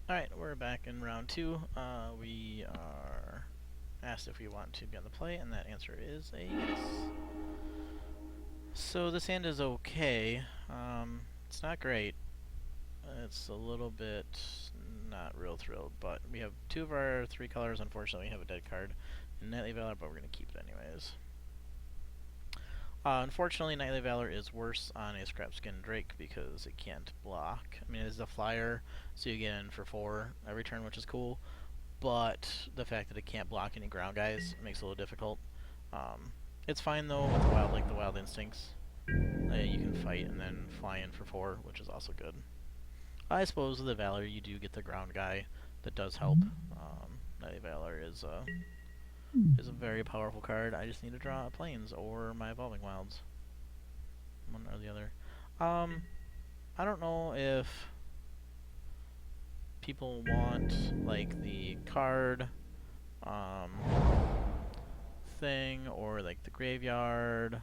Alright, we're back in round 2. We are asked if we want to get the play, and that answer is a yes. So this hand is okay. It's not great. It's a little bit not real thrilled, but we have 2 of our 3 colors. Unfortunately, we have a dead card in Knightly Valor, but we're going to keep it anyways. Unfortunately, Knightly Valor is worse on a Scrapskin Drake because it can't block. I mean, it is a flyer, so you get in for 4 every turn, which is cool. But the fact that it can't block any ground guys makes it a little difficult. It's fine though with the wild, like the Wild Instincts. You can fight and then fly in for 4, which is also good. I suppose with the Valor you do get the ground guy that does help. Knightly Valor is a very powerful card. I just need to draw Plains or my Evolving Wilds. One or the other. I don't know if people want like the card thing or like the graveyard.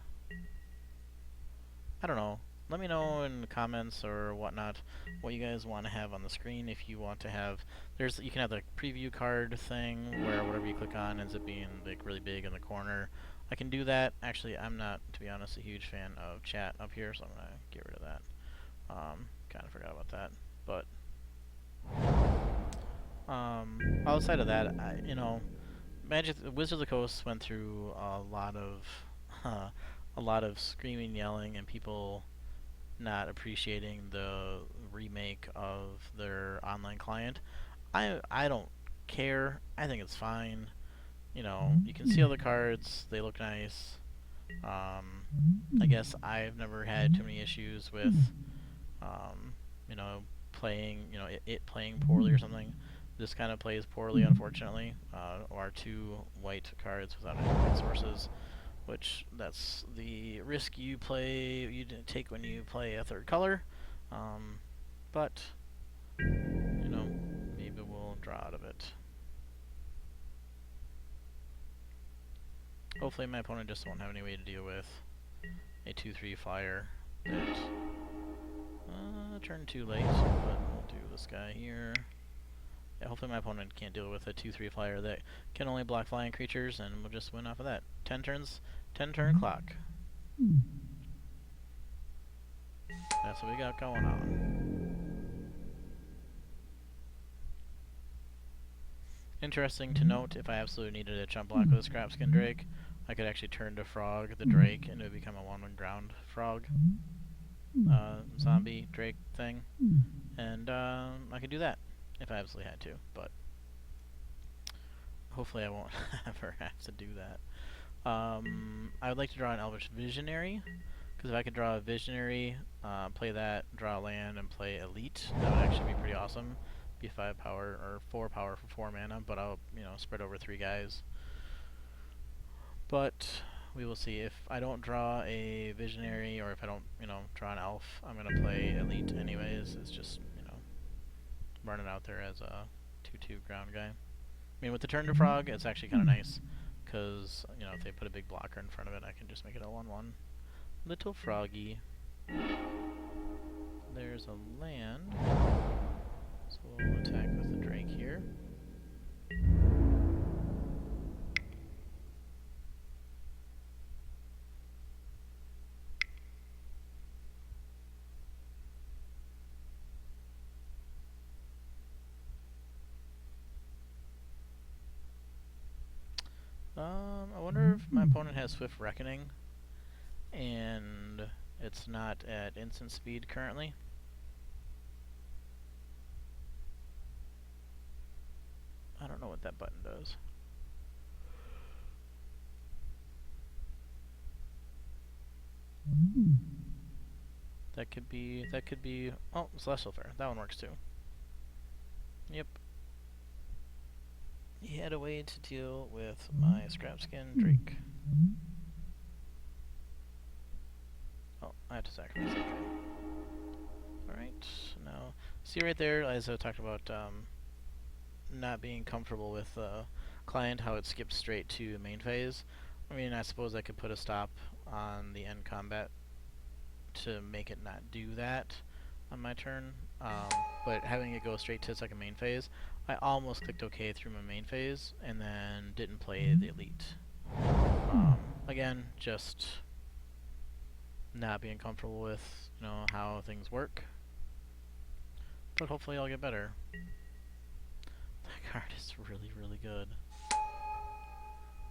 I don't know. Let me know in the comments or whatnot what you guys want to have on the screen. If you want to have, you can have the preview card thing where whatever you click on ends up being like really big in the corner. I can do that. Actually, I'm not, to be honest, a huge fan of chat up here, so I'm gonna get rid of that. Kind of forgot about that, but outside of that, Magic Wizards of the Coast went through a lot of screaming, yelling, and people not appreciating the remake of their online client. I don't care. I think it's fine. You can see all the cards. They look nice. I guess I've never had too many issues with, playing, it playing poorly or something. This kind of plays poorly, unfortunately. Our 2 white cards without any white sources, which that's the risk you take when you play a 3rd color. But maybe we'll draw out of it. Hopefully my opponent just won't have any way to deal with a 2/3 flyer that turn too late, but we'll do this guy here. Yeah, hopefully my opponent can't deal with a 2/3 flyer that can only block flying creatures, and we'll just win off of that. 10 turns, 10 turn clock. That's what we got going on. Interesting to note, if I absolutely needed a chump block with a Scrapskin Drake, I could actually turn to Frog the Drake, and it would become a 1/1 ground Frog zombie Drake thing, and I could do that if I absolutely had to, but hopefully I won't ever have to do that. I would like to draw an Elvish Visionary, because if I could draw a Visionary, play that, draw a land, and play Elite, that would actually be pretty awesome. Be 5 power, or 4 power for 4 mana, but I'll, spread over 3 guys. But we will see. If I don't draw a Visionary, or if I don't, draw an Elf, I'm going to play Elite anyways. It's just, run it out there as a 2/2 ground guy. I mean, with the turn to Frog, it's actually kind of nice, because, if they put a big blocker in front of it, I can just make it a 1/1. Little Froggy. There's a land. So we'll attack with the Drake here. I wonder if my opponent has Swift Reckoning, and it's not at instant speed currently. I don't know what that button does. That could be, oh, Celestial Fair. That one works too. Yep. He had a way to deal with my Scrapskin Drake. Oh, I have to sacrifice that guy. Alright, now, see right there, as I talked about, not being comfortable with the client, how it skips straight to main phase. I mean, I suppose I could put a stop on the end combat to make it not do that, on my turn, but having it go straight to second main phase, I almost clicked OK through my main phase and then didn't play the elite. Again, just not being comfortable with, you know, how things work. But hopefully I'll get better. That card is really, really good.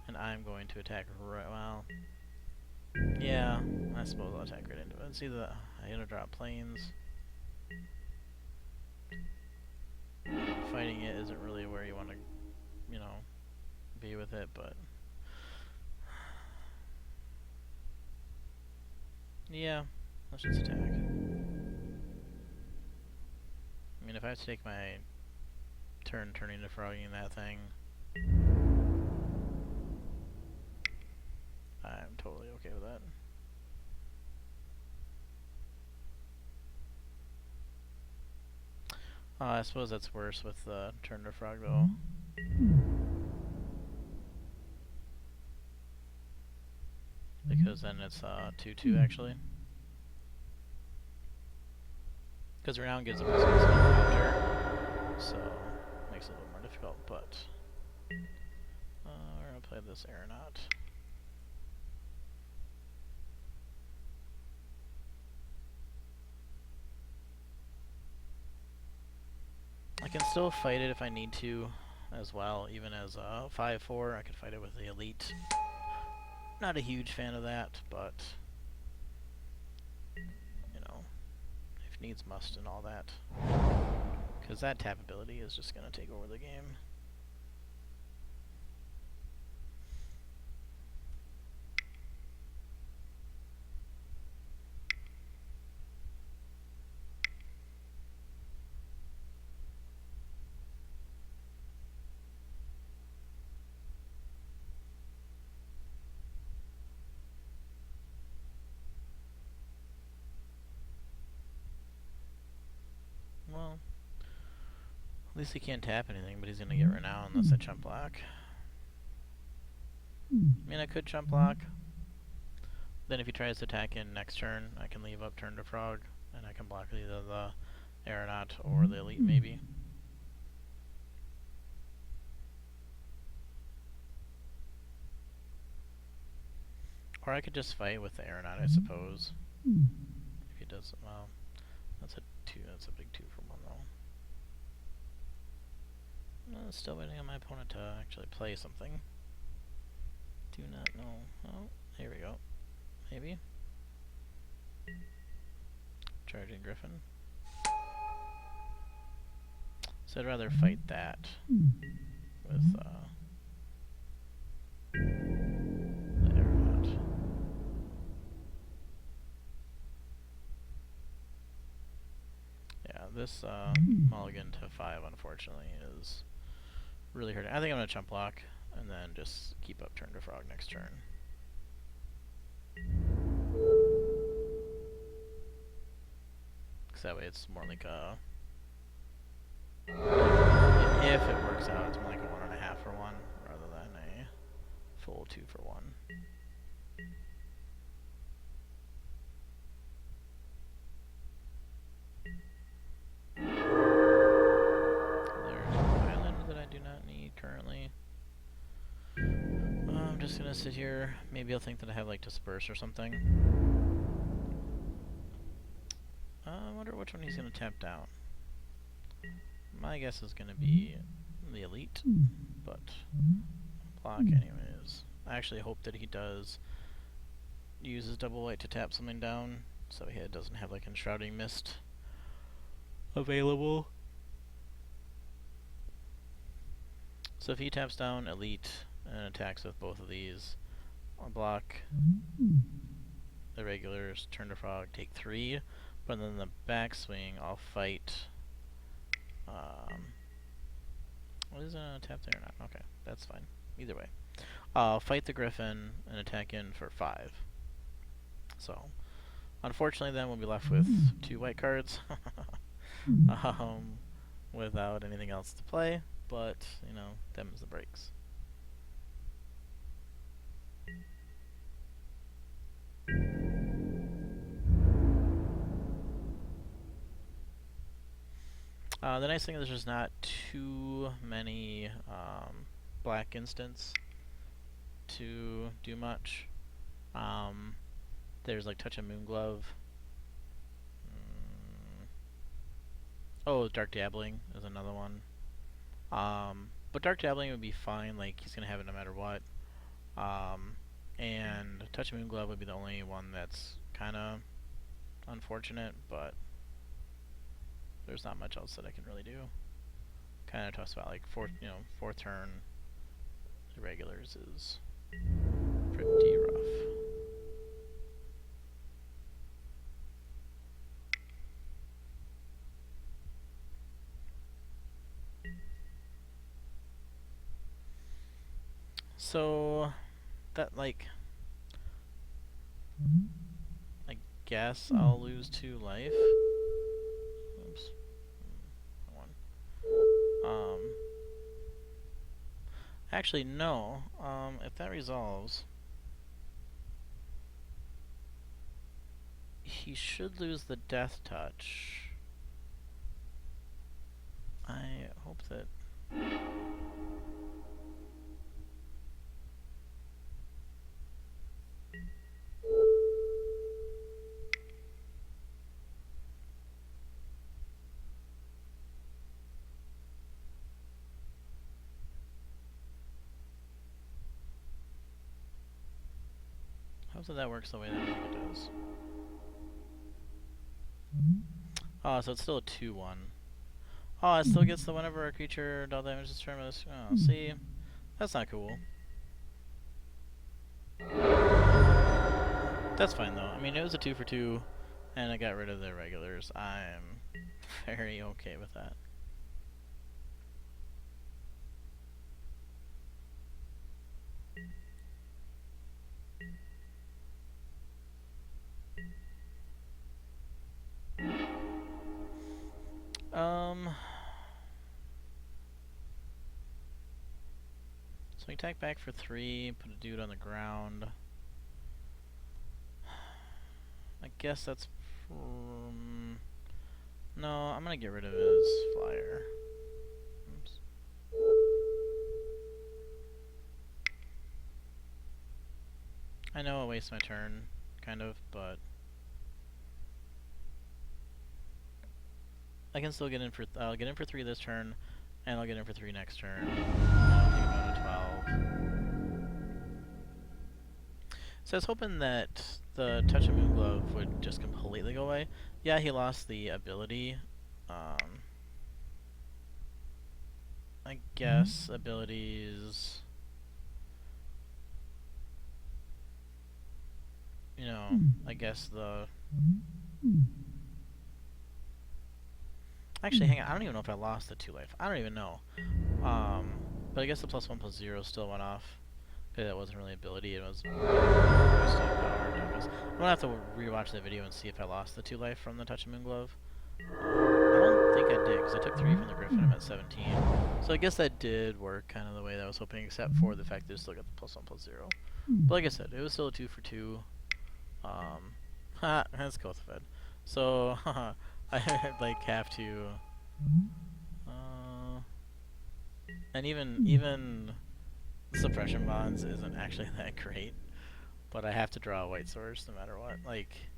And I'm going to attack right, well, yeah, I suppose I'll attack right into it. See the, I gotta drop planes. Fighting it isn't really where you want to, you know, be with it, but yeah, let's just attack. I mean, if I have to take my turn turning to frogging that thing, I'm totally okay with that. I suppose that's worse with the turn to frog though. Because then it's 2-2 actually. Because renown gives them a counter, so makes it a little more difficult, but we're gonna play this aeronaut. I can still fight it if I need to as well, even as a 5-4. I could fight it with the elite. Not a huge fan of that, but you know, if needs must and all that. Because that tap ability is just gonna take over the game. Well, at least he can't tap anything, but he's gonna get renown unless I chump block. I mean, I could chump block. Then if he tries to attack in next turn, I can leave up turn to frog, and I can block either the aeronaut or the elite maybe. Or I could just fight with the aeronaut, I suppose. If he does, well, that's a big 2 for 1 though. Still waiting on my opponent to actually play something. Do not know. Oh, here we go. Maybe. Charging Griffin. So I'd rather fight that with the aeronaut. Yeah, this mulligan to 5 unfortunately is really hurting. I think I'm gonna chump block and then just keep up turn to frog next turn. Because that way it's more like a, if it works out, it's more like a 1.5 for 1 rather than a full 2 for 1. There's an island that I do not need currently. I'm just gonna sit here. Maybe I'll think that I have like disperse or something. I wonder which one he's gonna tap down. My guess is gonna be the elite, but block anyways. I actually hope that he does use his double white to tap something down, so he doesn't have like Enshrouding Mist available. So if he taps down elite and attacks with both of these, I'll block the regulars, turn to frog, take 3, but then the backswing I'll fight. What is a tap there or not? Okay, that's fine. Either way, I'll fight the Griffin and attack in for 5. So, unfortunately, then we'll be left with 2 white cards, without anything else to play. But you know, them's the breaks. The nice thing is there's just not too many black instants to do much. There's like Touch of Moonglove. Oh, Dark Dabbling is another one. But Dark Dabbling would be fine, like he's gonna have it no matter what. And Touch of Moonglove would be the only one that's kinda unfortunate, but there's not much else that I can really do. Kinda tough spot, like fourth turn irregulars is pretty rough. So that I guess I'll lose 2 life. Oops. One. Actually no. If that resolves, he should lose the death touch. I hope that that works the way that I think it does. Oh, so it's still a 2/1. Oh, it still gets the whenever a creature dealt damage this turn with this. Oh, see? That's not cool. That's fine though. I mean, it was a 2 for 2, and I got rid of the regulars. I'm very okay with that. So we attack back for 3, put a dude on the ground. I guess that's no, I'm gonna get rid of his flyer. Oops. I know I'll waste my turn, kind of, but I can still get in for. I'll get in for 3 this turn, and I'll get in for 3 next turn. I'll take him down to 12. So I was hoping that the Touch of Moonglove would just completely go away. Yeah, he lost the ability. I guess abilities. You know, I guess the. Actually, hang on. I don't even know if I lost the 2 life. I don't even know. But I guess the +1/+0 still went off. That wasn't really ability. It was. I'm gonna have to rewatch the video and see if I lost the 2 life from the Touch of Moonglove. I don't think I did, because I took 3 from the Griffin. I'm at 17. So I guess that did work kind of the way that I was hoping, except for the fact that I still got the +1/+0. But like I said, it was still a 2 for 2. That's Kothafed. So I like have to. And even suppression bonds isn't actually that great, but I have to draw a white source no matter what. Like,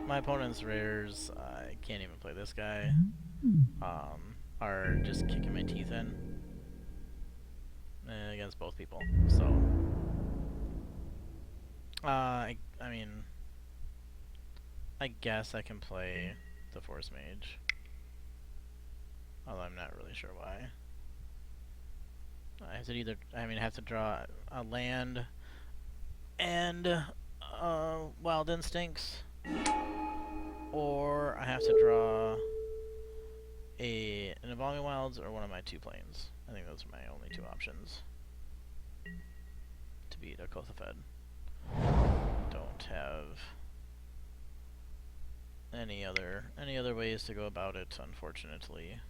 my opponent's rares, I can't even play this guy, are just kicking my teeth in against both people. So, I mean, I guess I can play the Force Mage, although I'm not really sure why. I have to have to draw a land and Wild Instincts, or I have to draw an Evolving Wilds or one of my 2 planes. I think those are my only 2 options to beat a Kothafed. Don't have any other ways to go about it, unfortunately.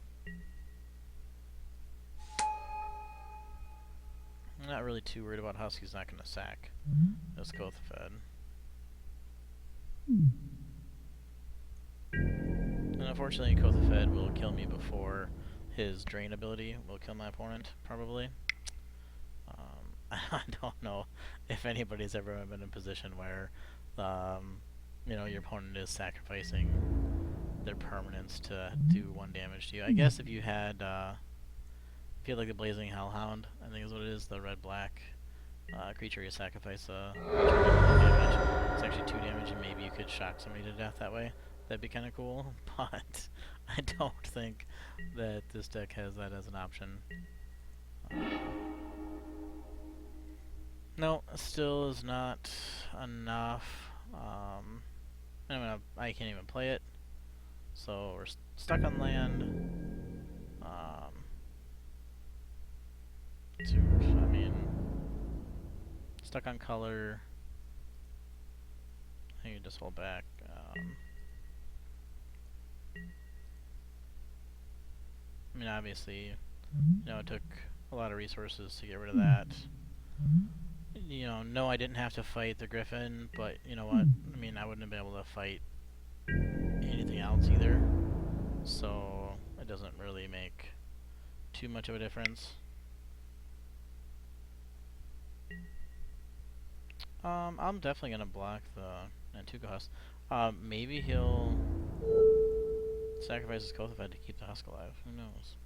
I'm not really too worried about Husky's not going to sack this Kothafed. And unfortunately, Kothafed will kill me before his drain ability will kill my opponent, probably. I don't know if anybody's ever been in a position where, you know, your opponent is sacrificing their permanents to do 1 damage to you. I guess if you had like the Blazing Hellhound, I think is what it is, the red-black creature you sacrifice creature to 1 damage. It's actually 2 damage, and maybe you could shock somebody to death that way. That'd be kind of cool, but I don't think that this deck has that as an option. No, still is not enough. I can't even play it, so we're stuck on land. Stuck on color. I can just hold back. Obviously, you know, it took a lot of resources to get rid of that. You know, no, I didn't have to fight the Griffin, but you know what? I wouldn't have been able to fight anything else either, so it doesn't really make too much of a difference. I'm definitely gonna block the Nantuko Husk. Maybe he'll sacrifice his Kothafed to keep the Husk alive. Who knows?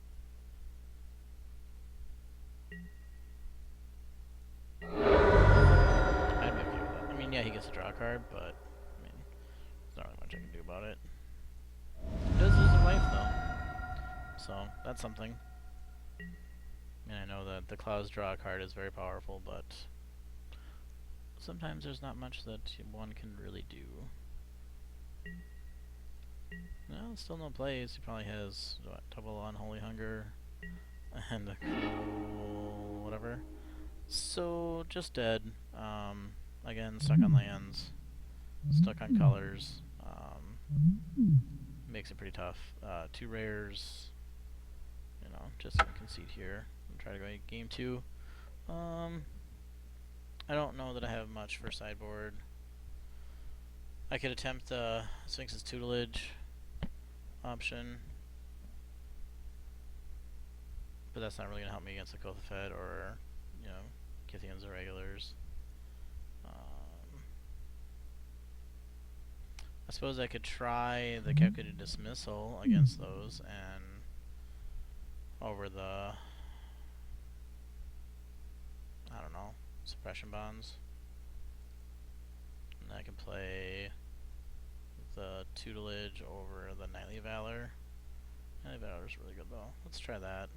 I'd be okay with that. Yeah, he gets to draw a card, but there's not really much I can do about it. He does lose a life though, so that's something. I know that the Clouds draw a card is very powerful, but sometimes there's not much that one can really do. No, still no plays. He probably has double Unholy Hunger and a cool whatever. So just dead. Again, stuck on lands, stuck on colors. Makes it pretty tough. 2 rares. You know, just gonna concede here and try to go game 2. I don't know that I have much for sideboard. I could attempt Sphinx's Tutelage option, but that's not really gonna help me against the Kothafed or, you know, Kithian's Irregulars. I suppose I could try the Calculated Dismissal against those and over the, I don't know, Suppression Bonds. And I can play the Tutelage over the Nightly Valor. Nightly Valor's really good though. Let's try that.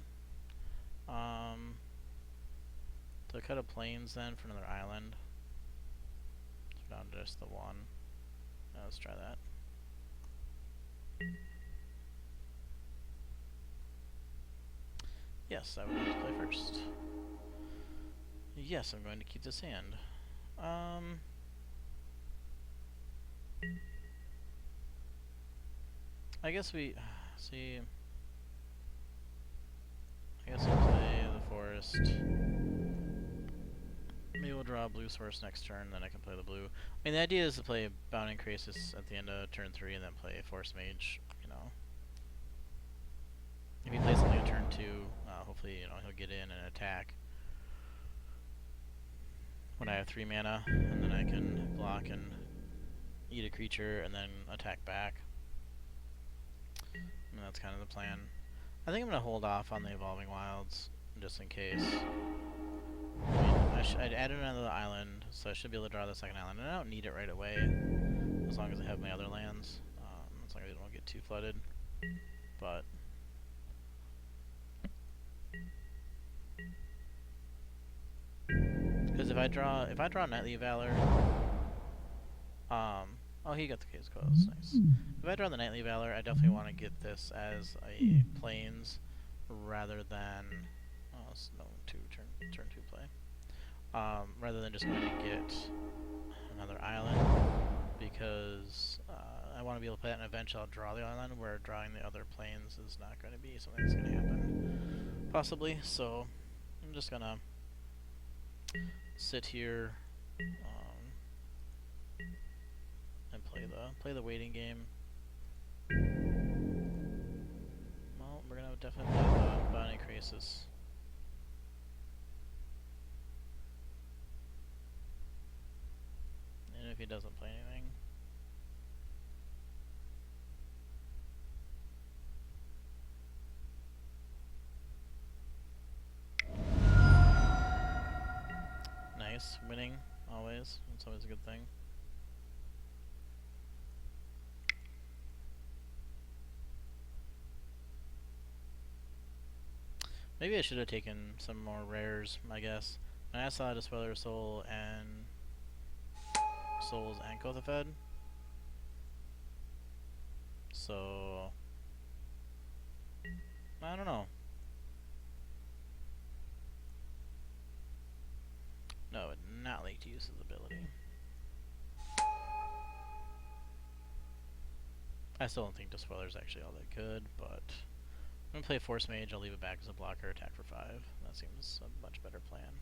So cut a Plains then for another island. So down to just the 1. Let's try that. Yes, I would like to play first. Yes, I'm going to keep this hand. I guess we see. I guess we'll play the forest. Maybe we'll draw a blue source next turn, then I can play the blue. The idea is to play Bounding Crisis at the end of turn 3 and then play Force Mage, you know. If he plays something on turn 2, hopefully, you know, he'll get in and attack when I have 3 mana, and then I can block and eat a creature and then attack back. That's kind of the plan. I think I'm going to hold off on the Evolving Wilds, just in case. I'd added another island, so I should be able to draw the second island, and I don't need it right away, as long as I have my other lands, as long as I don't get too flooded. But because if I draw Nightly Valor, oh, he got the case closed, nice. If I draw the Nightly Valor, I definitely want to get this as a Plains rather than no turn 2 play. Rather than just going to get another island, because I want to be able to play that, and eventually I'll draw the island, where drawing the other planes is not going to be something that's going to happen, possibly. So I'm just going to sit here and play the waiting game. Crisis. And if he doesn't play anything. Nice. Winning, always. That's always a good thing. Maybe I should have taken some more rares, I guess. I saw Dispeller Soul and Souls and Kothafed. So I don't know. No, would not like to use his ability. I still don't think Dispeller is actually all that good, but I'm gonna play Force Mage. I'll leave it back as a blocker, attack for 5. That seems a much better plan.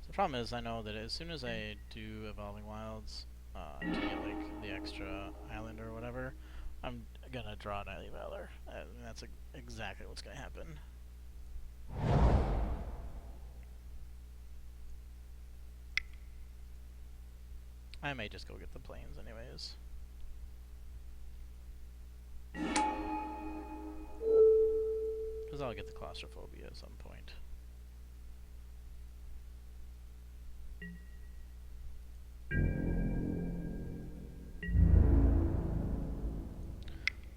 So the problem is, I know that as soon as I do Evolving Wilds to get like the extra island or whatever, I'm gonna draw Nightly Valor, and that's exactly what's gonna happen. I might just go get the planes anyways. Because I'll get the claustrophobia at some point.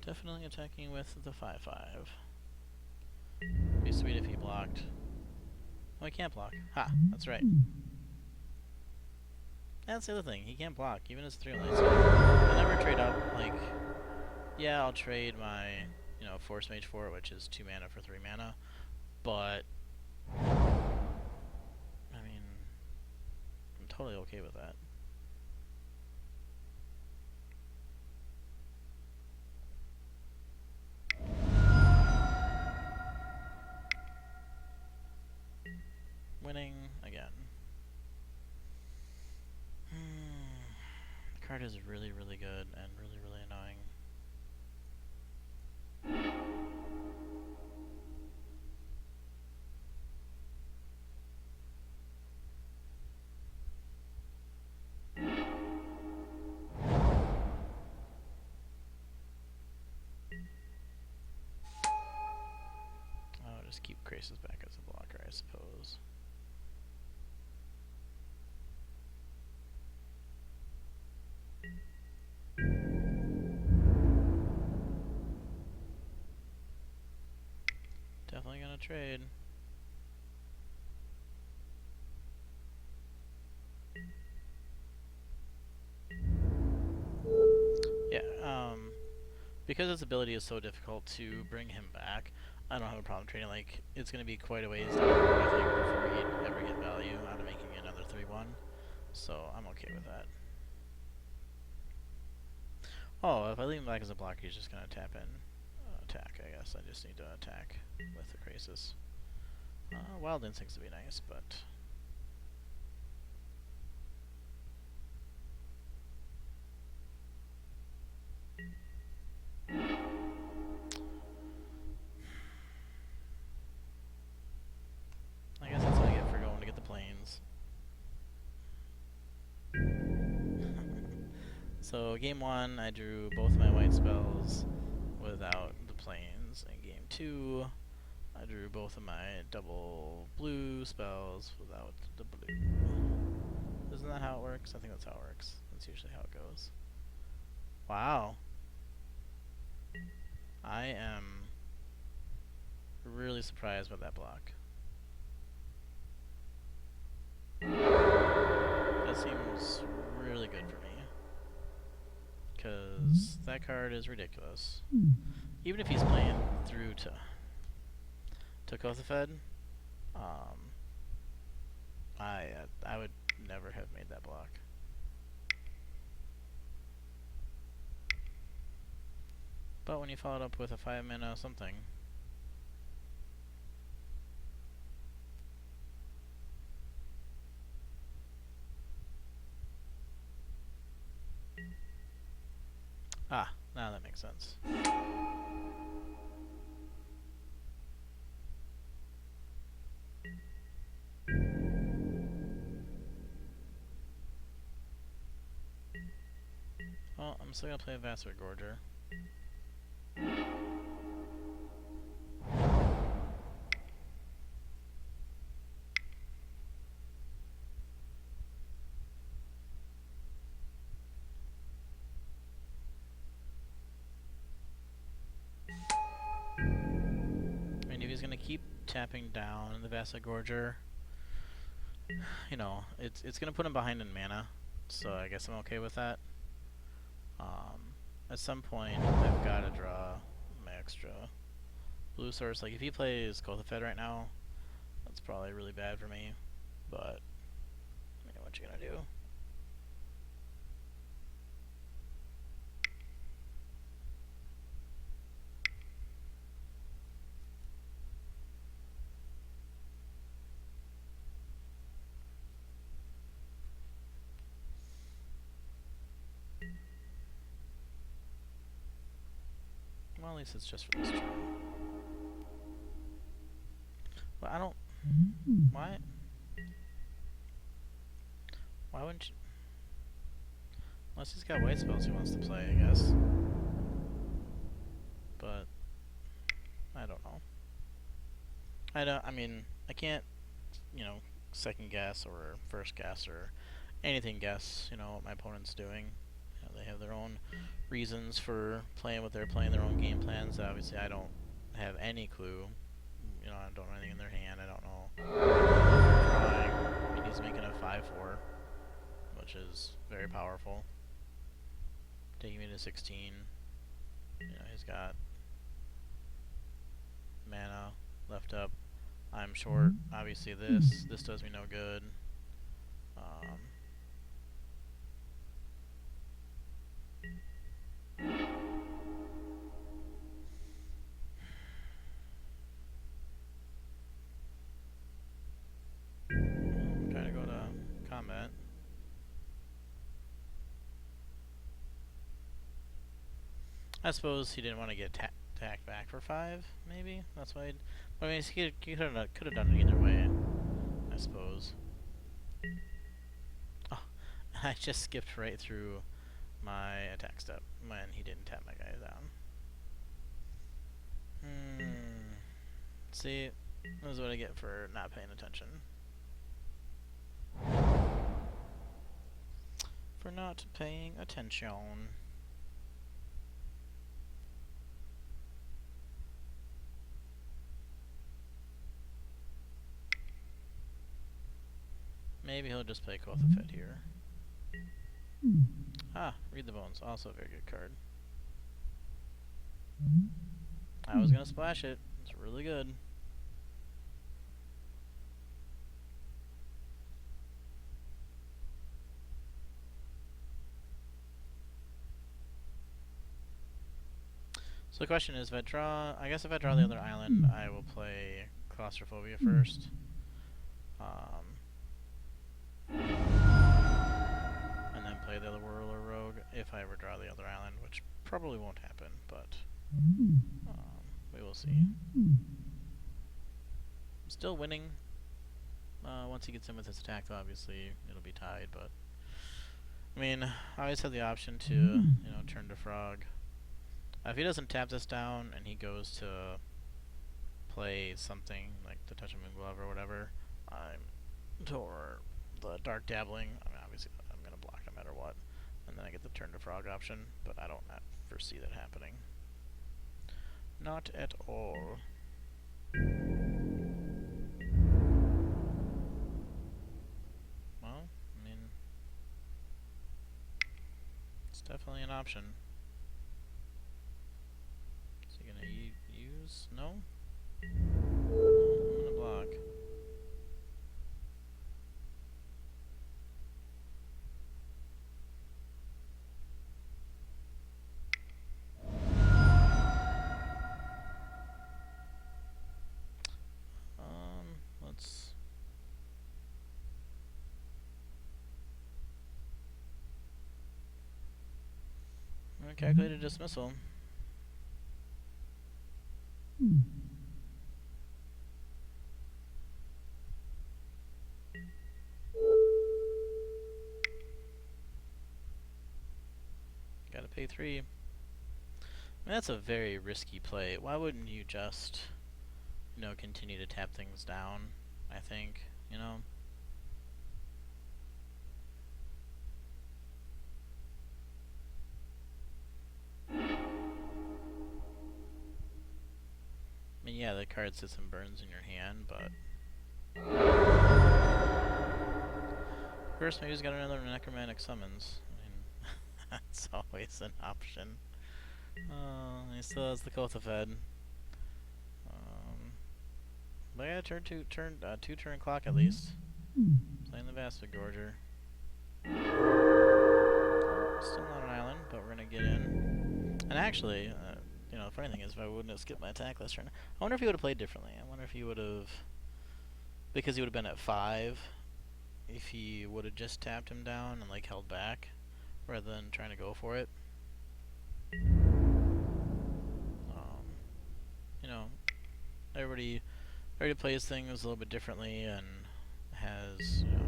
Definitely attacking with the 5/5. Be sweet if he blocked. Oh, he can't block. Ha, that's right. That's the other thing, he can't block, even his 3 lights. I never trade up, like, yeah, I'll trade my, you know, Force Mage for it, which is 2 mana for 3 mana, but, I mean, I'm totally okay with that. Winning again. The card is really, really good and really, really annoying. I'll just keep Crisis back as a blocker, I suppose. Definitely gonna trade. Yeah, because his ability is so difficult to bring him back, I don't have a problem trading. Like, it's gonna be quite a ways down the road, I think, before he'd ever get value out of making another 3/1. So I'm okay with that. Oh, if I leave him back as a blocker, he's just gonna tap in. Attack, I guess. I just need to attack with the Crisis. Wild Instincts would be nice, but... I guess that's what I get for going to get the planes. So, game 1, I drew both my white spells without the planes. In game 2, I drew both of my double blue spells without the blue. Isn't that how it works? I think that's how it works. That's usually how it goes. Wow. I am really surprised by that block. That seems really good for me. Because that card is ridiculous. Even if he's playing through to Kothafed, I would never have made that block. But when you follow it up with a 5 mana something, Ah, now that makes sense. Well, I'm still gonna play a Vassar Gorger. I mean, if he's gonna keep tapping down the Vassar Gorger, you know, it's gonna put him behind in mana, so I guess I'm okay with that. At some point, I've got to draw my extra blue source. Like, if he plays Kothafed right now, that's probably really bad for me, but, you know, what you gonna do? Well, at least it's just for this turn. Well, I don't... Why? Why wouldn't you... Unless he's got white spells he wants to play, I guess. But... I don't know. I mean, I can't, you know, second guess or first guess or anything guess, you know, what my opponent's doing. You know, they have their own reasons for playing what they're playing, their own game plans. Obviously, I don't have any clue. You know, I don't know anything in their hand. I don't know what they're drawing. I mean, he's making a 5-4, which is very powerful. Taking me to 16. You know, he's got mana left up. I'm short. Obviously, this does me no good. I'm trying to go to combat. I suppose he didn't want to get attacked back for 5, maybe? That's why I mean, he could have done it either way, I suppose. Oh, I just skipped right through my attack step when he didn't tap my guy down. See, this is what I get for not paying attention. For not paying attention. Maybe he'll just play Kothafed here. Ah, Read the Bones, also a very good card. I was gonna splash it. It's really good. So the question is, if I draw, I guess if I draw the other island, I will play Claustrophobia first. And then play the other Whirler Rogue if I ever draw the other island, which probably won't happen, but we will see. I'm still winning. Once he gets in with his attack, though, obviously it'll be tied, but I mean, I always have the option to, you know, turn to Frog. If he doesn't tap this down and he goes to play something like the Touch of Moon Glove or whatever, or the Dark Dabbling, I mean, obviously I'm going to block no matter what. And then I get the turn to Frog option, but I don't foresee that happening. Not at all. Well, I mean, it's definitely an option. Is he gonna use? No? I'm gonna block. Let's... Calculated dismissal. Gotta pay 3. I mean, that's a very risky play. Why wouldn't you just, you know, continue to tap things down? I think, you know. I mean, yeah, the card sits and burns in your hand, but first, maybe he's got another necromantic summons. I mean, that's always an option. He still has the Kothafed. But yeah, two turn clock at least. Playing the Bastard Gorger. Still not an island, but we're gonna get in. And actually, you know, the funny thing is, if I wouldn't have skipped my attack last turn, I wonder if he would have played differently. I wonder if he would have, because he would have been at 5, if he would have just tapped him down and like held back, rather than trying to go for it. You know, everybody plays things a little bit differently and has, you know,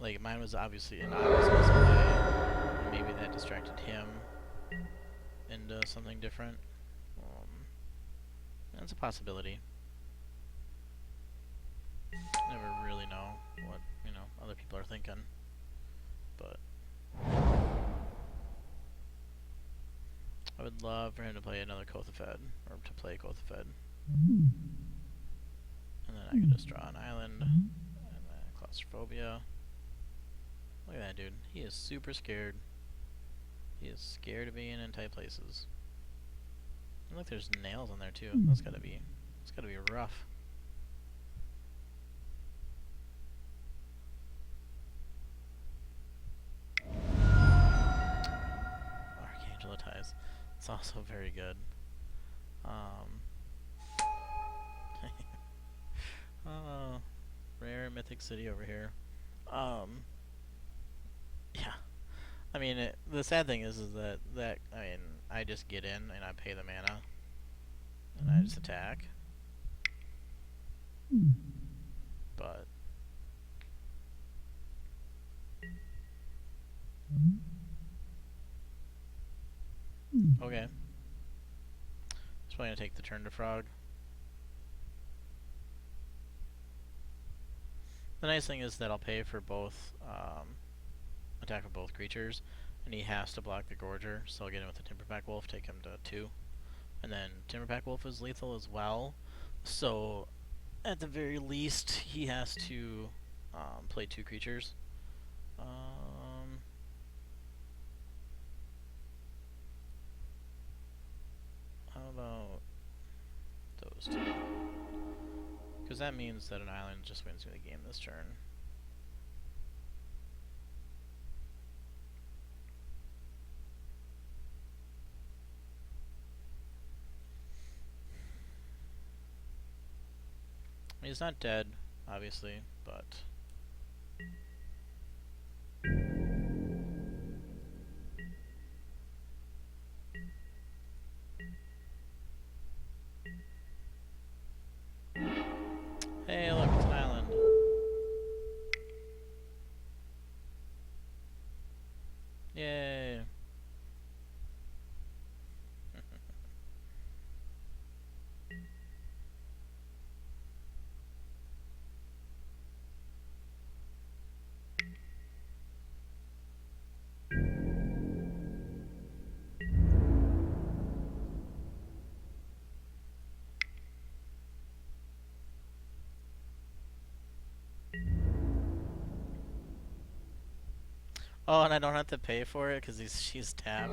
like mine was obviously an obvious misplay, and maybe that distracted him into something different. That's a possibility. Never really know what, you know, other people are thinking, but I would love for him to play another Kothafed, or to play Kothafed. And then I could just draw an island, and then claustrophobia. Look at that dude. He is super scared. He is scared of being in tight places. And look, there's nails on there too. That's gotta be rough. Archangel Ties. It's also very good. Rare mythic city over here. Yeah. I mean, the sad thing is that I mean, I just get in and I pay the mana, and I just attack. But okay, just probably gonna take the turn to frog. The nice thing is that I'll pay for both attack of both creatures, and he has to block the Gorger, so I'll get him with the Timberpack Wolf, take him to 2. And then Timberpack Wolf is lethal as well, so at the very least he has to play 2 creatures. How about those 2? Because that means that an island just wins me the game this turn. I mean, he's not dead, obviously, but hey, look, it's an island. Yay. Oh, and I don't have to pay for it because she's tapped.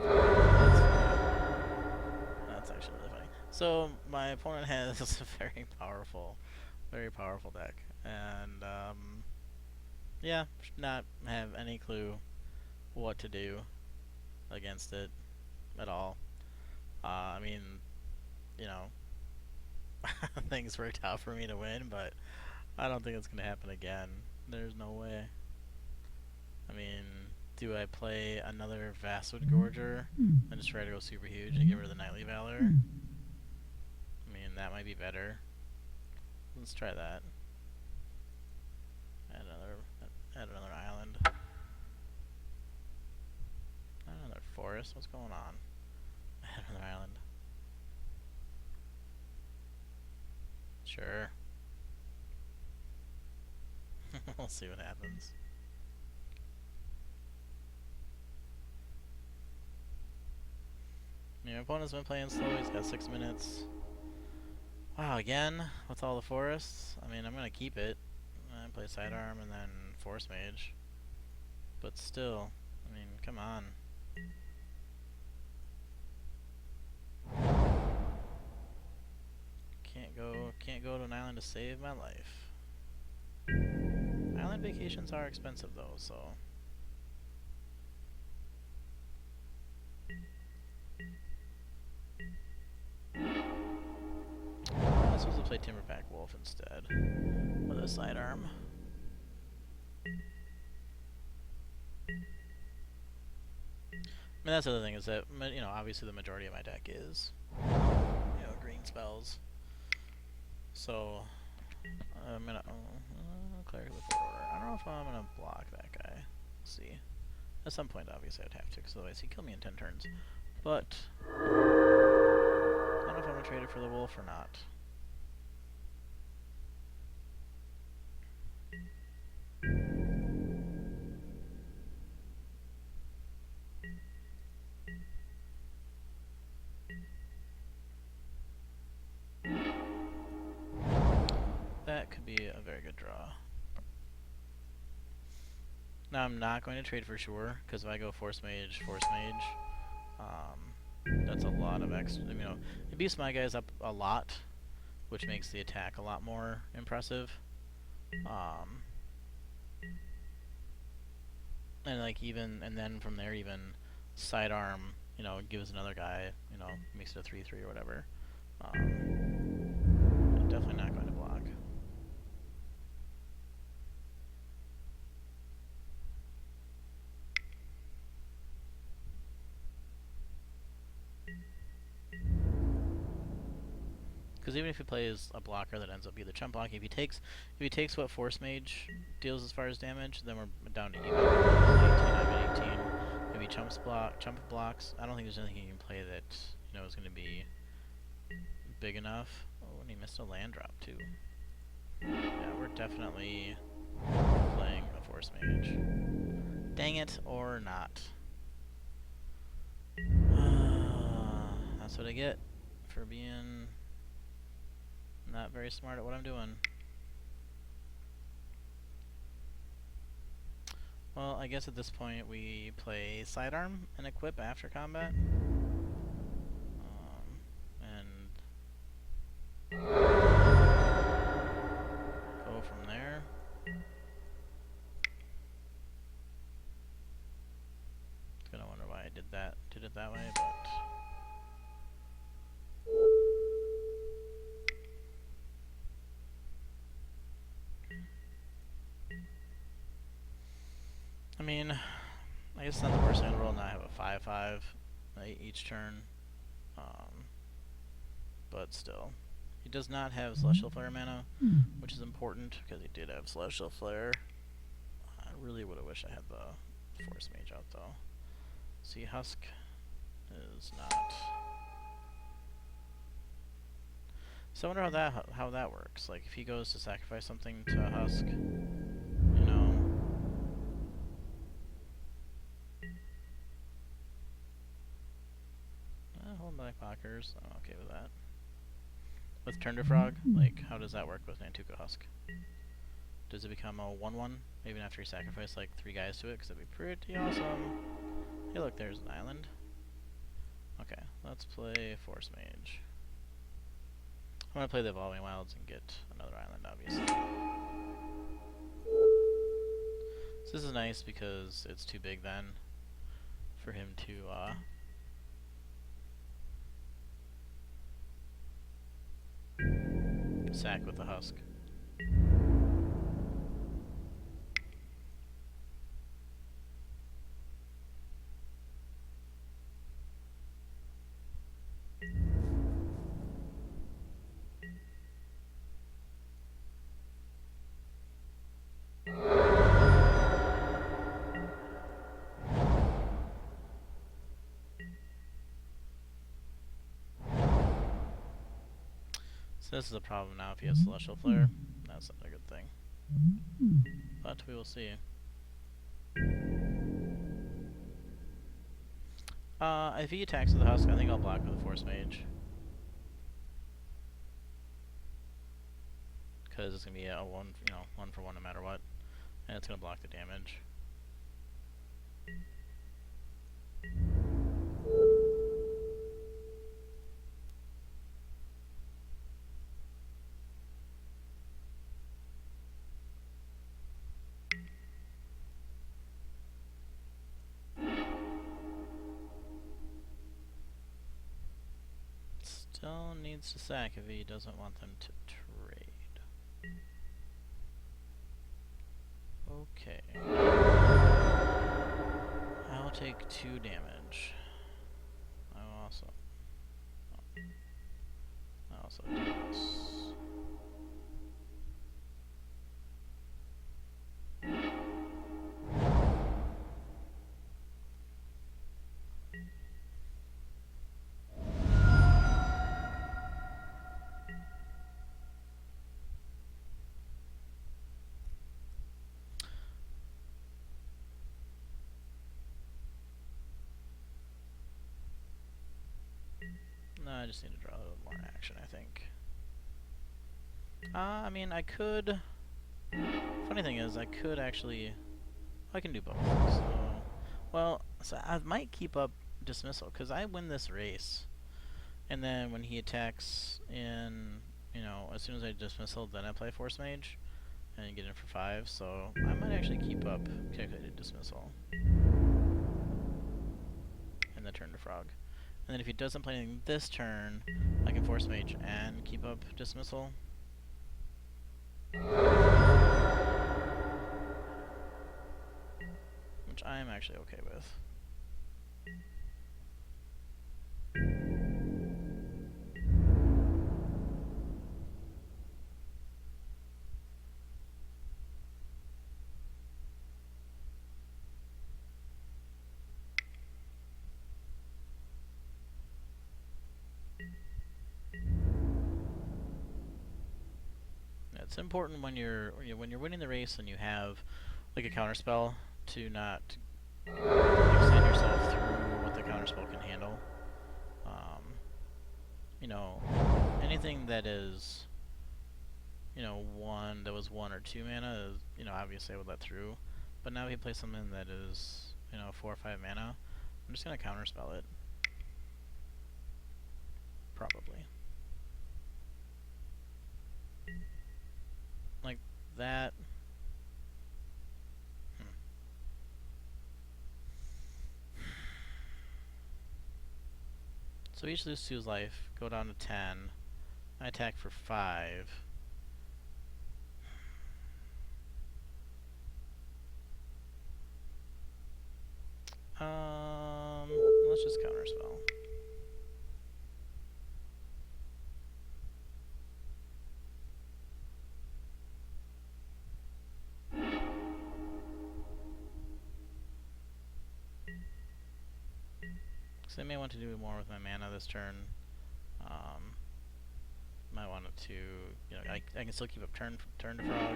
That's actually really funny. So my opponent has a very powerful deck, and yeah, should not have any clue what to do against it at all. I mean, you know, things worked out for me to win, but I don't think it's gonna happen again. There's no way. I mean, Do I play another Vastwood Gorger and just try to go super huge and get rid of the Nightly Valor? I mean, that might be better. Let's try that. Add another island. Another forest. What's going on? Add another island. Sure. We'll see what happens. My opponent's been playing slow. He's got 6 minutes. Wow, again with all the forests. I mean, I'm gonna keep it. I play sidearm and then force mage. But still, I mean, come on. Can't go to an island to save my life. Island vacations are expensive though, so. I'm supposed to play Timberback Wolf instead with a sidearm. I mean, that's the other thing is that, you know, obviously the majority of my deck is, you know, green spells. So, I'm gonna Cleric of the Four Order. I don't know if I'm gonna block that guy. Let's see. At some point, obviously, I'd have to, because otherwise he'd kill me in 10 turns. But I don't know if I'm gonna trade it for the wolf or not. That could be a very good draw. Now I'm not going to trade for sure, because if I go Force Mage, that's a lot of extra. You know, it beats my guys up a lot, which makes the attack a lot more impressive. And like and then from there even sidearm, you know, gives another guy, you know, makes it a 3/3 or whatever. Definitely not going to block. Because even if he plays a blocker that ends up either chump blocking, if he takes what Force Mage deals as far as damage, then we're down to even. 18, I'm at 18. If he chump blocks, I don't think there's anything you can play that, you know, is going to be big enough. Oh, and he missed a land drop too. Yeah, we're definitely playing a Force Mage. Dang it, or not. That's what I get for being not very smart at what I'm doing. Well, I guess at this point we play sidearm and equip after combat. And go from there. Gonna wonder why I did it that way, but I mean, I guess it's not the worst thing in the world. Now I have a 5/5 each turn, but still, he does not have Celestial Flare mana, which is important because he did have Celestial Flare. I really would have wished I had the Force Mage out though. See, Husk is not. So I wonder how that works. Like if he goes to sacrifice something to Husk, you know. Hold back blockers. I'm okay with that. With Turn to Frog, like how does that work with Nantuko Husk? Does it become a 1/1 even after you sacrifice like 3 guys to it? Because that'd be pretty awesome. Hey, look, there's an island. Okay, let's play Force Mage. I'm gonna play the Evolving Wilds and get another island, obviously. So this is nice because it's too big then for him to sack with the Husk. So this is a problem now if he has Celestial Flare. That's not a good thing. But we will see. If he attacks with the Husk, I think I'll block with a Force Mage. Because it's going to be a one for one no matter what. And it's going to block the damage. Still needs to sack if he doesn't want them to trade. Okay. I'll take 2 damage. I'll also do this. No, I just need to draw a little more action, I think. I mean, I could... Funny thing is, I could actually... I can do both. So, well, so I might keep up Dismissal, because I win this race. And then when he attacks in, as soon as I Dismissal, then I play Force Mage. And get in for 5, so I might actually keep up Calculated Dismissal. And then turn to Frog. And then if he doesn't play anything this turn, I can Force Mage and keep up Dismissal. Which I am actually okay with. It's important when you're winning the race and you have like a counterspell to not extend yourself through what the counterspell can handle. Anything that is one that was 1 or 2 mana is obviously I would let through. But now if you play something that is 4 or 5 mana, I'm just gonna counterspell it. Probably. Like that. So each lose 2's life, go down to 10. I attack for 5. Let's just counterspell. So I may want to do more with my mana this turn. Might want to, I can still keep up turn to Frog.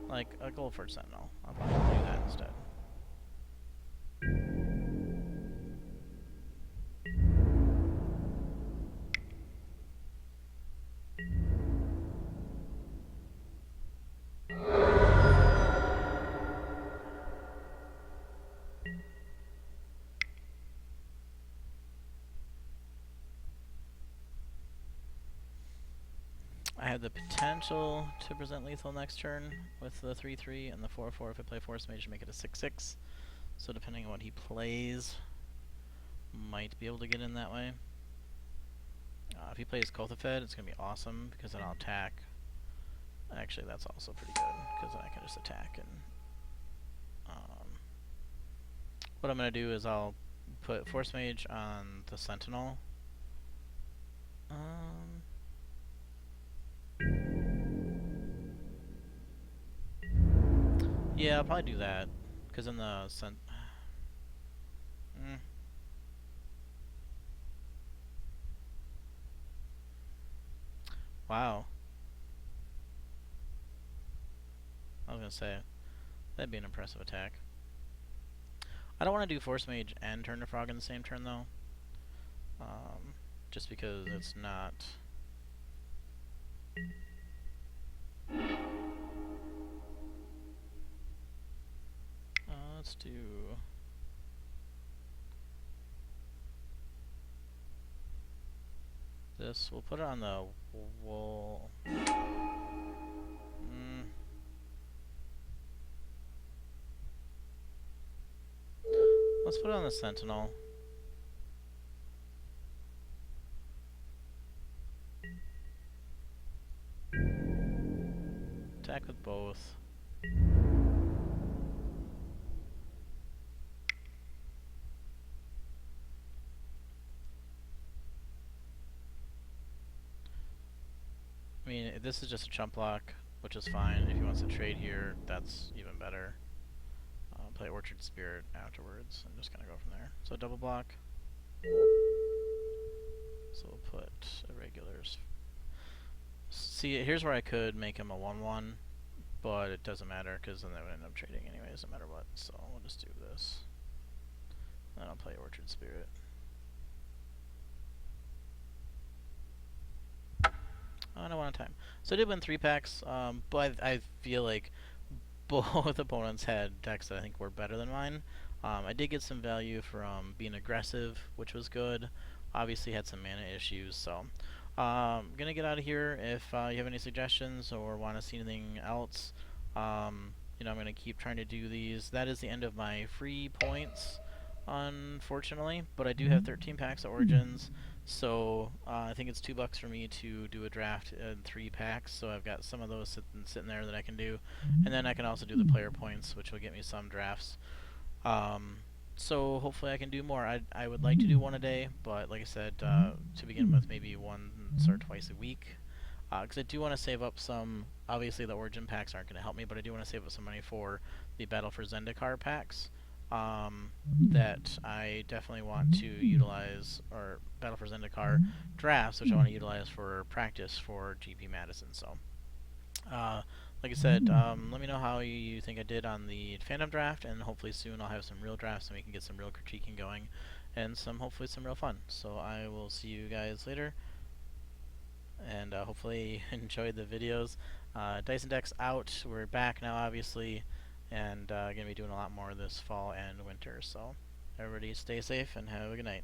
Like a Goldford Sentinel. I'll probably do that instead. I have the potential to present lethal next turn with the 3/3 and the 4/4 if I play Force Mage to make it a 6/6. So depending on what he plays, might be able to get in that way. If he plays Kothafed, it's going to be awesome because then I'll attack. Actually, that's also pretty good because then I can just attack. And what I'm going to do is I'll put Force Mage on the Sentinel. Yeah, I'll probably do that, because in the Wow. I was gonna say, that'd be an impressive attack. I don't want to do Force Mage and turn to Frog in the same turn, though. Just because it's not... let's do... this. We'll put it on the wall. Let's put it on the Sentinel. Attack with both. I mean, this is just a chump block, which is fine. If he wants to trade here, that's even better. Play Orchard Spirit afterwards. I'm just gonna go from there. So double block. So we'll put irregulars. See, here's where I could make him a 1/1, but it doesn't matter because then they would end up trading anyways, no matter what. So we'll just do this. Then I'll play Orchard Spirit. Oh, no, one time. So I did win 3 packs, but I feel like both opponents had decks that I think were better than mine. I did get some value from being aggressive, which was good. Obviously had some mana issues, so I'm gonna get out of here. If you have any suggestions or want to see anything else, you know, I'm gonna keep trying to do these. That is the end of my free points, unfortunately, but I do have 13 packs of Origins, so I think it's $2 for me to do a draft in 3 packs, so I've got some of those sitting there that I can do, and then I can also do the player points, which will get me some drafts. So hopefully I can do more. I would like to do one a day, but like I said, to begin with, maybe once or twice a week. Because I do want to save up some. Obviously, the Origin packs aren't going to help me, but I do want to save up some money for the Battle for Zendikar packs that I definitely want to utilize, or Battle for Zendikar drafts, which I want to utilize for practice for GP Madison. So, like I said, let me know how you think I did on the fandom draft, and hopefully soon I'll have some real drafts and we can get some real critiquing going, and hopefully some real fun. So I will see you guys later, and hopefully enjoy the videos. Dice&Decks out. We're back now, obviously, and going to be doing a lot more this fall and winter. So everybody stay safe and have a good night.